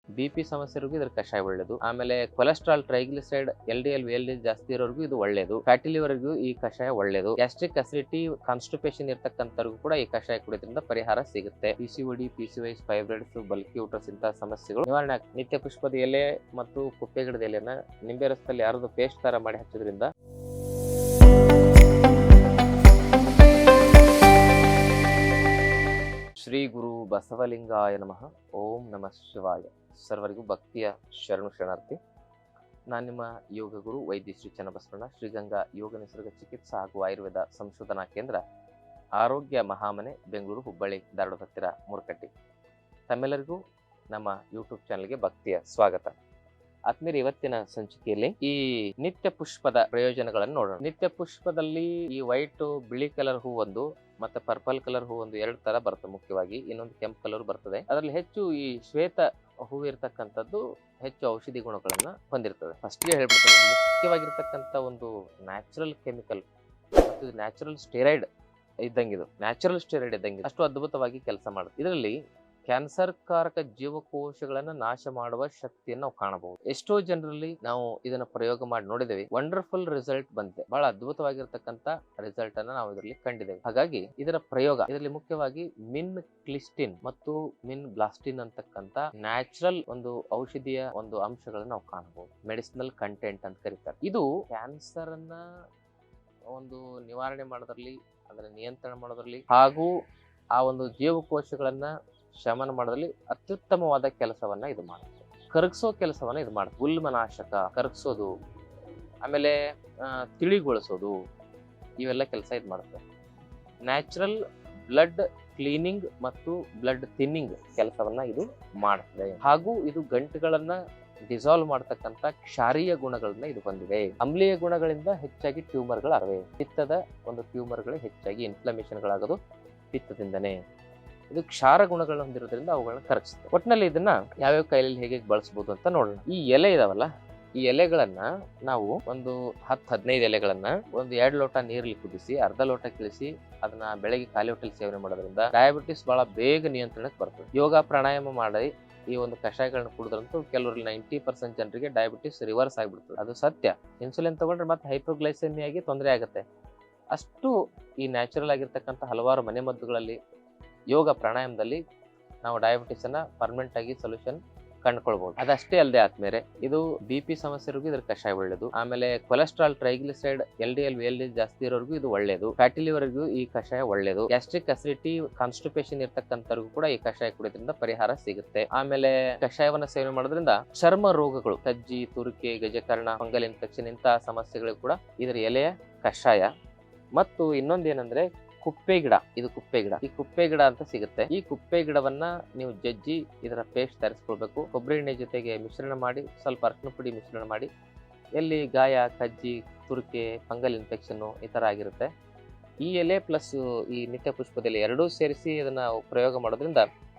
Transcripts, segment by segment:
BP ಸಮಸ್ಯೆ ಇರೋರ್ಗೂ ಇದ್ರ ಕಷಾಯ ಒಳ್ಳೇದು. ಆಮೇಲೆ ಕೊಲೆಸ್ಟ್ರಾಲ್, ಟ್ರೈಗ್ಲಿಸರೈಡ್, LDL, VLDL ಜಾಸ್ತಿ ಇರೋರ್ಗೂ ಇದು ಒಳ್ಳೇದು. ಫ್ಯಾಟಿ ಲಿವರ್ಗೂ ಈ ಕಷಾಯ ಒಳ್ಳೇದು. ಗ್ಯಾಸ್ಟ್ರಿಕ್ ಅಸಿಡಿಟಿ, ಕಾನ್ಸ್ಟಿಪೇಷನ್ ಇರ್ತಕ್ಕಂಥವ್ರಿಗೂ ಕೂಡ ಈ ಕಷಾಯ ಕುಡಿಯೋದ್ರಿಂದ ಪರಿಹಾರ ಸಿಗುತ್ತೆ. PCOD, PCOS, fibroids, bulky uterus ಇಂತಹ ಸಮಸ್ಯೆಗಳು ನಿವಾರಣೆ ಆಗ್ತದೆ. ನಿತ್ಯ ಪುಷ್ಪದ ಎಲೆ ಮತ್ತು ಕುಪ್ಪೆ ಗಿಡದ ಎಲೆನ ನಿಂಬೆ ರಸದಲ್ಲಿ ಯಾರದು ಪೇಸ್ಟ್ ತರ ಮಾಡಿ ಹಚ್ಚೋದ್ರಿಂದ ಶ್ರೀ ಗುರು ಬಸವಲಿಂಗಾಯ ನಮಃ. ಓಂ ನಮಃ ಶಿವಾಯ. ಸರ್ವರಿಗೂ ಭಕ್ತಿಯ ಶರಣಾರ್ಥಿ. ನಾನು ನಿಮ್ಮ ಯೋಗ ಗುರು ವೈದ್ಯ ಶ್ರೀ ಚನ್ನಬಸವಣ್ಣ, ಶ್ರೀಗಂಗಾ ಯೋಗ ನಿಸರ್ಗ ಚಿಕಿತ್ಸಾ ಹಾಗೂ ಆಯುರ್ವೇದ ಸಂಶೋಧನಾ ಕೇಂದ್ರ, ಆರೋಗ್ಯ ಮಹಾಮನೆ, ಬೆಂಗಳೂರು, ಹುಬ್ಬಳ್ಳಿ, ಧಾರವಾಡ ಹತ್ತಿರ ಮೂರ್ಕಟ್ಟಿ. ತಮ್ಮೆಲ್ಲರಿಗೂ ನಮ್ಮ ಯೂಟ್ಯೂಬ್ ಚಾನಲ್ಗೆ ಭಕ್ತಿಯ ಸ್ವಾಗತ. ಆತ್ಮೀಯರೇ, ಇವತ್ತಿನ ಸಂಚಿಕೆಯಲ್ಲಿ ಈ ನಿತ್ಯ ಪುಷ್ಪದ ಪ್ರಯೋಜನಗಳನ್ನು ನೋಡೋಣ. ನಿತ್ಯ ಪುಷ್ಪದಲ್ಲಿ ಈ ವೈಟ್, ಬಿಳಿ ಕಲರ್ ಹೂ ಒಂದು ಮತ್ತೆ ಪರ್ಪಲ್ ಕಲರ್ ಹೂ ಒಂದು ಎರಡು ತರ ಬರ್ತದೆ. ಮುಖ್ಯವಾಗಿ ಇನ್ನೊಂದು ಕೆಂಪು ಕಲರ್ ಬರ್ತದೆ. ಅದರಲ್ಲಿ ಹೆಚ್ಚು ಈ ಶ್ವೇತ ಹೂ ಇರ್ತಕ್ಕಂಥದ್ದು ಹೆಚ್ಚು ಔಷಧಿ ಗುಣಗಳನ್ನ ಹೊಂದಿರ್ತದೆ. ಫಸ್ಟ್ಗೆ ಹೇಳ್ಬಿಡ್ತೇನೆ, ಮುಖ್ಯವಾಗಿರ್ತಕ್ಕಂಥ ಒಂದು ನ್ಯಾಚುರಲ್ ಕೆಮಿಕಲ್ ಮತ್ತು ನ್ಯಾಚುರಲ್ ಸ್ಟೆರಾಯ್ಡ್ ಇದ್ದಂಗಿದು. ನ್ಯಾಚುರಲ್ ಸ್ಟೆರಾಯ್ಡ್ ಇದ್ದಂಗಿದೆ, ಅಷ್ಟು ಅದ್ಭುತವಾಗಿ ಕೆಲಸ ಮಾಡುತ್ತೆ. ಇದರಲ್ಲಿ ಕ್ಯಾನ್ಸರ್ ಕಾರಕ ಜೀವಕೋಶಗಳನ್ನ ನಾಶ ಮಾಡುವ ಶಕ್ತಿಯನ್ನು ನಾವು ಕಾಣಬಹುದು. ಎಷ್ಟೋ ಜನರಲ್ಲಿ ನಾವು ಇದನ್ನ ಪ್ರಯೋಗ ಮಾಡಿ ನೋಡಿದ್ದೇವೆ, ವಂಡರ್ಫುಲ್ ರಿಸಲ್ಟ್ ಬಂದಿದೆ. ಬಹಳ ಅದ್ಭುತವಾಗಿರ್ತಕ್ಕಂಥ ರಿಸಲ್ಟ್ ಅನ್ನ ನಾವು ಇದರಲ್ಲಿ ಕಂಡಿದ್ದೇವೆ. ಹಾಗಾಗಿ ಇದರ ಪ್ರಯೋಗ, ಇದರಲ್ಲಿ ಮುಖ್ಯವಾಗಿ ಮಿನ್ ಕ್ಲಿಸ್ಟಿನ್ ಮತ್ತು ಮಿನ್ ಬ್ಲಾಸ್ಟಿನ್ ಅಂತಕ್ಕಂಥ ನ್ಯಾಚುರಲ್ ಒಂದು ಔಷಧಿಯ ಒಂದು ಅಂಶಗಳನ್ನ ನಾವು ಕಾಣಬಹುದು. ಮೆಡಿಸಿನಲ್ ಕಂಟೆಂಟ್ ಅಂತ ಕರೀತಾರೆ. ಇದು ಕ್ಯಾನ್ಸರ್ ಅನ್ನ ಒಂದು ನಿವಾರಣೆ ಮಾಡೋದ್ರಲ್ಲಿ, ಅದರ ನಿಯಂತ್ರಣ ಮಾಡೋದ್ರಲ್ಲಿ ಹಾಗೂ ಆ ಒಂದು ಜೀವಕೋಶಗಳನ್ನ ಶಮನ ಮಾಡೋದ್ರಲ್ಲಿ ಅತ್ಯುತ್ತಮವಾದ ಕೆಲಸವನ್ನ ಇದು ಮಾಡುತ್ತೆ. ಕರಗಿಸೋ ಕೆಲಸವನ್ನ ಇದು ಮಾಡುತ್ತೆ. ಉಲ್ಮನಾಶಕ, ಕರಗಿಸೋದು, ಆಮೇಲೆ ತಿಳಿಗೊಳಿಸೋದು, ಇವೆಲ್ಲ ಕೆಲಸ ಇದು ಮಾಡುತ್ತೆ. ನ್ಯಾಚುರಲ್ ಬ್ಲಡ್ ಕ್ಲೀನಿಂಗ್ ಮತ್ತು ಬ್ಲಡ್ ಥಿನ್ನಿಂಗ್ ಕೆಲಸವನ್ನ ಇದು ಮಾಡುತ್ತದೆ. ಹಾಗೂ ಇದು ಗಂಟುಗಳನ್ನ ಡಿಸಾಲ್ವ್ ಮಾಡತಕ್ಕಂತ ಕ್ಷಾರೀಯ ಗುಣಗಳನ್ನ ಇದು ಹೊಂದಿದೆ. ಆಮ್ಲೀಯ ಗುಣಗಳಿಂದ ಹೆಚ್ಚಾಗಿ ಟ್ಯೂಮರ್ಗಳಾಗವೆ. ಪಿತ್ತದ ಒಂದು ಟ್ಯೂಮರ್ಗಳು ಹೆಚ್ಚಾಗಿ ಇನ್ಫ್ಲಮೇಷನ್ಗಳಾಗೋದು ಪಿತ್ತದಿಂದನೇ. ಇದು ಕ್ಷಾರ ಗುಣಗಳನ್ನ ಹೊಂದಿರೋದ್ರಿಂದ ಅವುಗಳನ್ನ ಕರಗಿಸುತ್ತೆ. ಒಟ್ಟಿನಲ್ಲಿ ಇದನ್ನ ಯಾವ್ಯಾವ ಕೈಯಲ್ಲಿ ಹೇಗೆ ಬಳಸಬಹುದು ಅಂತ ನೋಡೋಣ. ಈ ಎಲೆ ಇದಾವಲ್ಲ, ಈ ಎಲೆಗಳನ್ನ ನಾವು ಒಂದು 10-15 ಎಲೆಗಳನ್ನ ಒಂದು 2 ಲೋಟ ನೀರಲ್ಲಿ ಕುದಿಸಿ ಅರ್ಧ ಲೋಟ ಕಿಳಿಸಿ ಅದನ್ನ ಬೆಳಗ್ಗೆ ಖಾಲಿ ಹೊಟ್ಟೆಲಿ ಸೇವನೆ ಮಾಡೋದ್ರಿಂದ ಡಯಾಬಿಟಿಸ್ ಬಹಳ ಬೇಗ ನಿಯಂತ್ರಣಕ್ಕೆ ಬರ್ತದೆ. ಯೋಗ ಪ್ರಾಣಾಯಾಮ ಮಾಡಿ ಈ ಒಂದು ಕಷಾಯಗಳನ್ನ ಕುಡಿದ್ರಂತೂ ಕೆಲವರಲ್ಲಿ 90% ಜನರಿಗೆ ಡಯಾಬಿಟಿಸ್ ರಿವರ್ಸ್ ಆಗಿಬಿಡ್ತದೆ. ಅದು ಸತ್ಯ. ಇನ್ಸುಲಿನ್ ತಗೊಂಡ್ರೆ ಮತ್ತೆ ಹೈಪೋಗ್ಲೈಸೆಮಿಯಾಗಿ ತೊಂದರೆ ಆಗುತ್ತೆ. ಅಷ್ಟು ಈ ನ್ಯಾಚುರಲ್ ಆಗಿರ್ತಕ್ಕಂಥ ಹಲವಾರು ಮನೆಮದ್ದುಗಳಲ್ಲಿ, ಯೋಗ ಪ್ರಾಣಾಯಾಮದಲ್ಲಿ ನಾವು ಡಯಾಬಿಟಿಸ್ ಅನ್ನ ಪರ್ಮನೆಂಟ್ ಆಗಿ ಸೊಲ್ಯೂಷನ್ ಕಂಡುಕೊಳ್ಬಹುದು. ಅದಷ್ಟೇ ಅಲ್ಲದೆ ಆದ್ಮೇಲೆ ಇದು BP ಸಮಸ್ಯೆ ಇರೋರ್ಗೂ ಇದ್ರ ಕಷಾಯ ಒಳ್ಳೇದು. ಆಮೇಲೆ ಕೊಲೆಸ್ಟ್ರಾಲ್, ಟ್ರೈಗ್ಲಿಸರೈಡ್, LDL, VLDL ಜಾಸ್ತಿ ಇರೋರ್ಗೂ ಇದು ಒಳ್ಳೇದು. ಫ್ಯಾಟಿ ಲಿವರ್ಗೂ ಈ ಕಷಾಯ ಒಳ್ಳೇದು. ಗ್ಯಾಸ್ಟ್ರಿಕ್ ಅಸಿಡಿಟಿ, ಕಾನ್ಸ್ಟಿಪೇಷನ್ ಇರ್ತಕ್ಕಂಥವ್ರಿಗೂ ಕೂಡ ಈ ಕಷಾಯ ಕುಡಿಯೋದ್ರಿಂದ ಪರಿಹಾರ ಸಿಗುತ್ತೆ. ಆಮೇಲೆ ಕಷಾಯವನ್ನ ಸೇವನೆ ಮಾಡೋದ್ರಿಂದ ಚರ್ಮ ರೋಗಗಳು, ಕಜ್ಜಿ, ತುರಿಕೆ, ಗಜಕರ್ಣ, ಫಂಗಲ್ ಇನ್ಫೆಕ್ಷನ್ ಇಂತಹ ಸಮಸ್ಯೆಗಳು ಕೂಡ ಇದರ ಎಲೆಯ ಕಷಾಯ. ಮತ್ತು ಇನ್ನೊಂದೇನಂದ್ರೆ ಕುಪ್ಪೆ ಗಿಡ. ಇದು ಕುಪ್ಪೆ ಗಿಡ, ಈ ಕುಪ್ಪೆ ಗಿಡ ಅಂತ ಸಿಗುತ್ತೆ. ಈ ಕುಪ್ಪೆ ಗಿಡವನ್ನ ನೀವು ಜಜ್ಜಿ ಇದರ ಪೇಸ್ಟ್ ತಯಾರಿಸ್ಕೊಳ್ಬೇಕು. ಕೊಬ್ಬರಿ ಎಣ್ಣೆ ಜೊತೆಗೆ ಮಿಶ್ರಣ ಮಾಡಿ, ಸ್ವಲ್ಪ ಅರಿಶಿನ ಪುಡಿ ಮಿಶ್ರಣ ಮಾಡಿ, ಎಲ್ಲಿ ಗಾಯ, ಕಜ್ಜಿ, ತುರಿಕೆ, ಫಂಗಲ್ ಇನ್ಫೆಕ್ಷನ್ ಈ ತರ ಆಗಿರುತ್ತೆ, ಈ ಎಲೆ ಪ್ಲಸ್ ಈ ನಿತ್ಯ ಪುಷ್ಪದ ಎಲೆ ಎರಡೂ ಸೇರಿಸಿ ಇದನ್ನ ಪ್ರಯೋಗ ಮಾಡೋದ್ರಿಂದ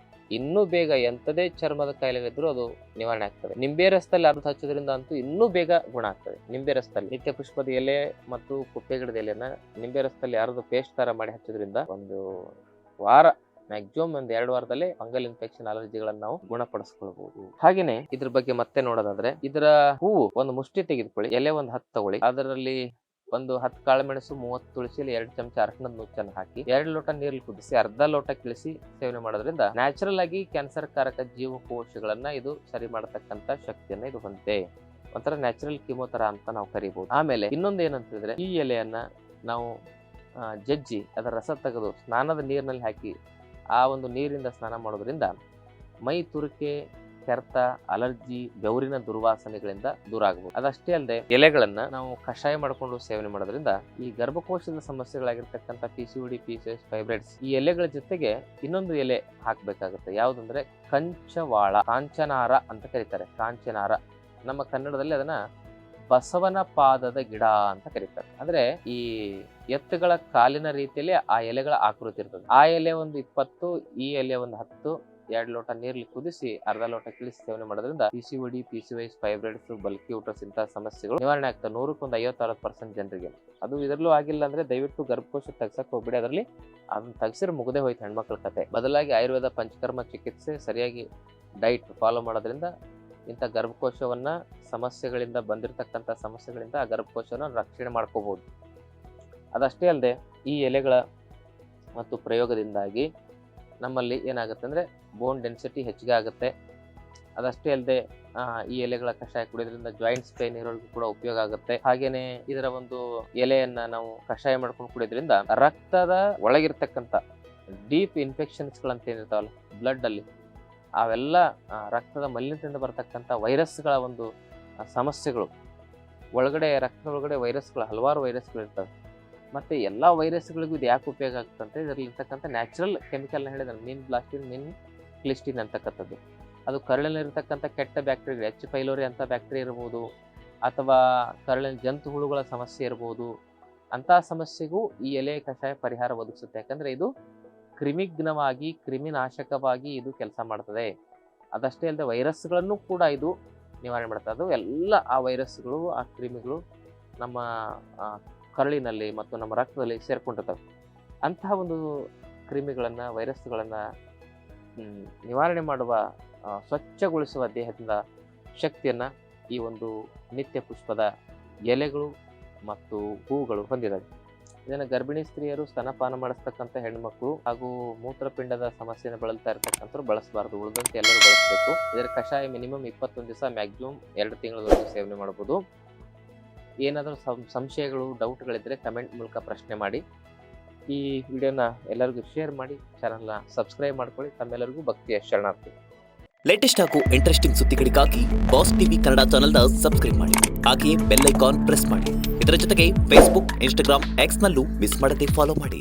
ಇನ್ನೂ ಬೇಗ ಎಂಥದೇ ಚರ್ಮದ ಕಾಯಿಲೆಗಳಿದ್ರು ಅದು ನಿವಾರಣೆ ಆಗ್ತದೆ. ನಿಂಬೆ ರಸದಲ್ಲಿ ಅರ್ಧ ಹಚ್ಚೋದ್ರಿಂದ ಅಂತೂ ಇನ್ನೂ ಬೇಗ ಗುಣ ಆಗ್ತದೆ. ನಿಂಬೆ ರಸದಲ್ಲಿ ನಿತ್ಯ ಪುಷ್ಪದ ಎಲೆ ಮತ್ತು ಕುಪ್ಪೆ ಗಿಡದ ಎಲೆನ ನಿಂಬೆ ರಸದಲ್ಲಿ ಅರ್ಧ ಪೇಸ್ಟ್ ತರ ಮಾಡಿ ಹಚ್ಚೋದ್ರಿಂದ ಒಂದು ವಾರ, ಮ್ಯಾಕ್ಸಿಮಮ್ ಒಂದು 2 ವಾರದಲ್ಲೇ ಫಂಗಲ್ ಇನ್ಫೆಕ್ಷನ್, ಅಲರ್ಜಿಗಳನ್ನ ನಾವು ಗುಣಪಡಿಸ್ಕೊಳ್ಬಹುದು. ಹಾಗೇನೆ ಇದ್ರ ಬಗ್ಗೆ ಮತ್ತೆ ನೋಡೋದಾದ್ರೆ, ಇದರ ಹೂವು ಒಂದು ಮುಷ್ಟಿ ತೆಗೆದುಕೊಳ್ಳಿ, ಎಲೆ ಒಂದು 10 ತಗೊಳ್ಳಿ, ಅದರಲ್ಲಿ ಒಂದು 10 ಕಾಳುಮೆಣಸು, 30 ತುಳಸಿಯಲ್ಲಿ 2 ಚಮಚ ಅರಶಿನದ ನುಚ್ಚನ್ನು ಹಾಕಿ 2 ಲೋಟ ನೀರಲ್ಲಿ ಕುದಿಸಿ ಅರ್ಧ ಲೋಟ ಕಿಳಿಸಿ ಸೇವನೆ ಮಾಡೋದ್ರಿಂದ ನ್ಯಾಚುರಲ್ ಆಗಿ ಕ್ಯಾನ್ಸರ್ ಕಾರಕ ಜೀವಕೋಶಗಳನ್ನ ಇದು ಸರಿ ಮಾಡತಕ್ಕಂತ ಶಕ್ತಿಯನ್ನ ಇದು ಹೊಂದಿದೆ. ಒಂಥರ ನ್ಯಾಚುರಲ್ ಕಿಮೋತರ ಅಂತ ನಾವು ಕರಿಬಹುದು. ಆಮೇಲೆ ಇನ್ನೊಂದು ಏನಂತಂದ್ರೆ, ಈ ಎಲೆಯನ್ನ ನಾವು ಜಜ್ಜಿ ಅದರ ರಸ ತೆಗೆದು ಸ್ನಾನದ ನೀರಿನಲ್ಲಿ ಹಾಕಿ ಆ ಒಂದು ನೀರಿಂದ ಸ್ನಾನ ಮಾಡೋದ್ರಿಂದ ಮೈ ತುರಿಕೆ, ಕೆರೆತ, ಅಲರ್ಜಿ, ಬೆವರಿನ ದುರ್ವಾಸನೆಗಳಿಂದ ದೂರ ಆಗಬಹುದು. ಅದಷ್ಟೇ ಅಲ್ಲದೆ ಎಲೆಗಳನ್ನ ನಾವು ಕಷಾಯ ಮಾಡಿಕೊಂಡು ಸೇವನೆ ಮಾಡೋದ್ರಿಂದ ಈ ಗರ್ಭಕೋಶದ ಸಮಸ್ಯೆಗಳಾಗಿರ್ತಕ್ಕಂಥ PCOD, PCOS, ಫೈಬ್ರಾಯ್ಡ್ಸ್ ಈ ಎಲೆಗಳ ಜೊತೆಗೆ ಇನ್ನೊಂದು ಎಲೆ ಹಾಕ್ಬೇಕಾಗುತ್ತೆ. ಯಾವುದಂದ್ರೆ ಕಂಚವಾಳ, ಕಾಂಚನಾರ ಅಂತ ಕರೀತಾರೆ. ಕಾಂಚನಾರ ನಮ್ಮ ಕನ್ನಡದಲ್ಲಿ ಅದನ್ನ ಬಸವನ ಪಾದದ ಗಿಡ ಅಂತ ಕರೀತಾರೆ. ಅಂದ್ರೆ ಈ ಎತ್ತುಗಳ ಕಾಲಿನ ರೀತಿಯಲ್ಲಿ ಆ ಎಲೆಗಳ ಆಕೃತಿ ಇರ್ತದೆ. ಆ ಎಲೆ ಒಂದು 20, ಈ ಎಲೆ ಒಂದು 10, 2 ಲೋಟ ನೀರಲ್ಲಿ ಕುದಿಸಿ ಅರ್ಧ ಲೋಟ ಕಿಳಿಸಿ ಸೇವನೆ ಮಾಡೋದ್ರಿಂದ PCOD, PCOS, fibroids, bulky uterus ಇಂತಹ ಸಮಸ್ಯೆಗಳು ನಿವಾರಣೆ ಆಗ್ತದೆ. 100ಕ್ಕೆ 50-60% ಜನರಿಗೆ. ಅದು ಇದರಲ್ಲೂ ಆಗಿಲ್ಲ ಅಂದ್ರೆ ದಯವಿಟ್ಟು ಗರ್ಭಕೋಶ ತೆಗ್ಸಕ್ ಹೋಗ್ಬಿಡಿ. ಅದರಲ್ಲಿ ಅದನ್ನ ತೆಗ್ಸಿದ್ರೆ ಮುಗದೆ ಹೋಯ್ತು ಹೆಣ್ಮಕ್ಳ ಕತೆ. ಬದಲಾಗಿ ಆಯುರ್ವೇದ ಪಂಚಕರ್ಮ ಚಿಕಿತ್ಸೆ ಸರಿಯಾಗಿ ಡೈಟ್ ಫಾಲೋ ಮಾಡೋದ್ರಿಂದ ಇಂಥ ಗರ್ಭಕೋಶವನ್ನು ಸಮಸ್ಯೆಗಳಿಂದ ಬಂದಿರತಕ್ಕಂಥ ಸಮಸ್ಯೆಗಳಿಂದ ಆ ಗರ್ಭಕೋಶವನ್ನು ರಕ್ಷಣೆ ಮಾಡ್ಕೋಬೋದು. ಅದಷ್ಟೇ ಅಲ್ಲದೆ ಈ ಎಲೆಗಳ ಮತ್ತು ಪ್ರಯೋಗದಿಂದಾಗಿ ನಮ್ಮಲ್ಲಿ ಏನಾಗುತ್ತೆ ಅಂದರೆ ಬೋನ್ ಡೆನ್ಸಿಟಿ ಹೆಚ್ಚಿಗೆ ಆಗುತ್ತೆ. ಅದಷ್ಟೇ ಅಲ್ಲದೆ ಈ ಎಲೆಗಳ ಕಷಾಯ ಕುಡಿಯೋದ್ರಿಂದ ಜಾಯಿಂಟ್ಸ್ ಪೇನ್ ಇರೋರಿಗೂ ಕೂಡ ಉಪಯೋಗ ಆಗುತ್ತೆ. ಹಾಗೇನೆ ಇದರ ಒಂದು ಎಲೆಯನ್ನ ನಾವು ಕಷಾಯ ಮಾಡ್ಕೊಂಡು ಕುಡಿಯೋದ್ರಿಂದ ರಕ್ತದ ಒಳಗಿರ್ತಕ್ಕಂಥ ಡೀಪ್ ಇನ್ಫೆಕ್ಷನ್ಸ್ಗಳಂತ ಏನಿರ್ತಾವಲ್ಲ ಬ್ಲಡ್ ಅಲ್ಲಿ, ಅವೆಲ್ಲ ರಕ್ತದ ಮಲಿನತೆಯಿಂದ ಬರ್ತಕ್ಕಂಥ ವೈರಸ್ಗಳ ಒಂದು ಸಮಸ್ಯೆಗಳು, ಒಳಗಡೆ ರಕ್ತದ ಒಳಗಡೆ ವೈರಸ್ಗಳು, ಹಲವಾರು ವೈರಸ್ಗಳು ಇರ್ತವೆ. ಮತ್ತು ಎಲ್ಲ ವೈರಸ್ಗಳಿಗೂ ಇದು ಯಾಕೆ ಉಪಯೋಗ ಆಗುತ್ತಂತೆ, ಇದರಲ್ಲಿ ಇರ್ತಕ್ಕಂಥ ನ್ಯಾಚುರಲ್ ಕೆಮಿಕಲ್ನ ಹೇಳಿದ್ರೆ ಮಿನ್ ಬ್ಲಾಸ್ಟಿನ್, ಮಿನ್ ಕ್ಲಿಸ್ಟಿನ್ ಅಂತಕ್ಕಂಥದ್ದು. ಅದು ಕರಳಿನಲ್ಲಿರ್ತಕ್ಕಂಥ ಕೆಟ್ಟ ಬ್ಯಾಕ್ಟೀರಿಯಾ, ಎಚ್ ಪೈಲೋರಿ ಅಂತ ಬ್ಯಾಕ್ಟೀರಿಯಾ ಇರ್ಬೋದು, ಅಥವಾ ಕರಳಿನ ಜಂತು ಹುಳುಗಳ ಸಮಸ್ಯೆ ಇರ್ಬೋದು. ಅಂಥ ಸಮಸ್ಯೆಗೂ ಈ ಎಲೆ ಕಷಾಯ ಪರಿಹಾರ ಒದಗಿಸುತ್ತೆ. ಯಾಕಂದರೆ ಇದು ಕ್ರಿಮಿಗ್ನವಾಗಿ, ಕ್ರಿಮಿನಾಶಕವಾಗಿ ಇದು ಕೆಲಸ ಮಾಡ್ತದೆ. ಅದಷ್ಟೇ ಅಲ್ಲದೆ ವೈರಸ್ಗಳನ್ನು ಕೂಡ ಇದು ನಿವಾರಣೆ ಮಾಡ್ತದೆ. ಅದು ಎಲ್ಲ ಆ ವೈರಸ್ಗಳು, ಆ ಕ್ರಿಮಿಗಳು ನಮ್ಮ ಕರಳಿನಲ್ಲಿ ಮತ್ತು ನಮ್ಮ ರಕ್ತದಲ್ಲಿ ಸೇರ್ಕೊಂಡಿರ್ತವೆ. ಅಂತಹ ಒಂದು ಕ್ರಿಮಿಗಳನ್ನು, ವೈರಸ್ಗಳನ್ನು ನಿವಾರಣೆ ಮಾಡುವ, ಸ್ವಚ್ಛಗೊಳಿಸುವ ದೇಹದಿಂದ ಶಕ್ತಿಯನ್ನು ಈ ಒಂದು ನಿತ್ಯ ಪುಷ್ಪದ ಎಲೆಗಳು ಮತ್ತು ಹೂಗಳು ಹೊಂದಿದ್ದಾವೆ. ಇದನ್ನು ಗರ್ಭಿಣಿ ಸ್ತ್ರೀಯರು, ಸ್ತನಪಾನ ಮಾಡಿಸ್ತಕ್ಕಂಥ ಹೆಣ್ಮಕ್ಳು ಹಾಗೂ ಮೂತ್ರಪಿಂಡದ ಸಮಸ್ಯೆಯನ್ನು ಬಳಲ್ತಾ ಇರ್ತಕ್ಕಂಥವ್ರು ಬಳಸಬಾರ್ದು. ಉಳಿದಂತೆ ಎಲ್ಲರೂ ಬಳಸಬೇಕು. ಇದರ ಕಷಾಯ ಮಿನಿಮಮ್ 21 ದಿವಸ, ಮ್ಯಾಕ್ಸಿಮಮ್ 2 ತಿಂಗಳವರೆಗೂ ಸೇವನೆ ಮಾಡ್ಬೋದು. ಏನಾದರೂ ಸಂಶಯಗಳು, ಡೌಟ್ಗಳಿದ್ದರೆ ಕಮೆಂಟ್ ಮೂಲಕ ಪ್ರಶ್ನೆ ಮಾಡಿ. ಈ ವಿಡಿಯೋನ ಎಲ್ಲರಿಗೂ ಶೇರ್ ಮಾಡಿ, ಚಾನಲ್ನ ಸಬ್ಸ್ಕ್ರೈಬ್ ಮಾಡ್ಕೊಳ್ಳಿ. ತಮ್ಮೆಲ್ಲರಿಗೂ ಭಕ್ತಿಯ ಶರಣಾರ್ಥಿ. ಲೇಟೆಸ್ಟ್ ಹಾಗೂ ಇಂಟ್ರೆಸ್ಟಿಂಗ್ ಸುದ್ದಿಗಳಿಗಾಗಿ ಬಾಸ್ ಟಿವಿ ಕನ್ನಡ ಚಾನೆಲ್ನ ಸಬ್ಸ್ಕ್ರೈಬ್ ಮಾಡಿ. ಹಾಗೆಯೇ ಬೆಲ್ ಐಕಾನ್ ಪ್ರೆಸ್ ಮಾಡಿ. ಇದರ ಜೊತೆಗೆ ಫೇಸ್ಬುಕ್, ಇನ್ಸ್ಟಾಗ್ರಾಮ್, ಎಕ್ಸ್ನಲ್ಲೂ ಮಿಸ್ ಮಾಡದೆ ಫಾಲೋ ಮಾಡಿ.